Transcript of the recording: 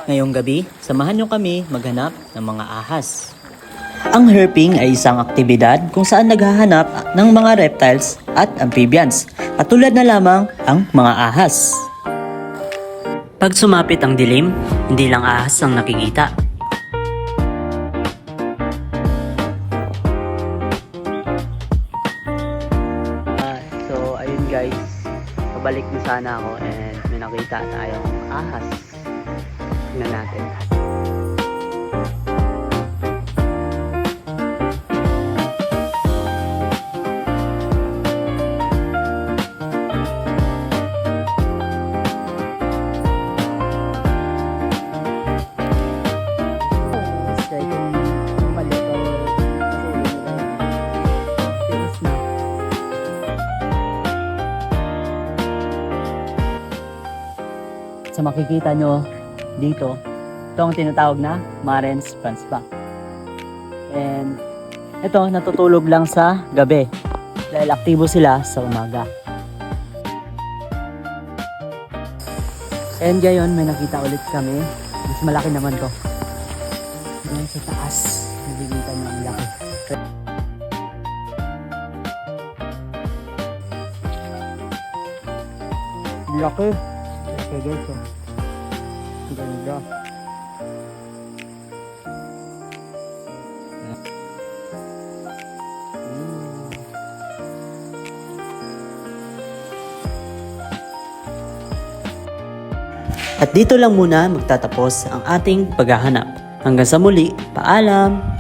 Ngayong gabi, samahan nyo kami maghanap ng mga ahas. Ang herping ay isang aktibidad kung saan naghahanap ng mga reptiles at amphibians, katulad na lamang ang mga ahas. Pag sumapit ang dilim, hindi lang ahas ang nakikita. So ayun guys, pabalik na sana ako and may nakita tayong ahas. Tingnan natin. So makikita nyo dito, ito ang tinatawag na Marens Franzbach. And ito, natutulog lang sa gabi dahil aktibo sila sa umaga. And gayon, may nakita ulit kami. Mas malaki naman to. Yan sa taas, nakikita nyo ang laki. Laki. Laki guys, oh. Ganda. At dito lang muna magtatapos ang ating paghahanap. Hanggang sa muli, paalam!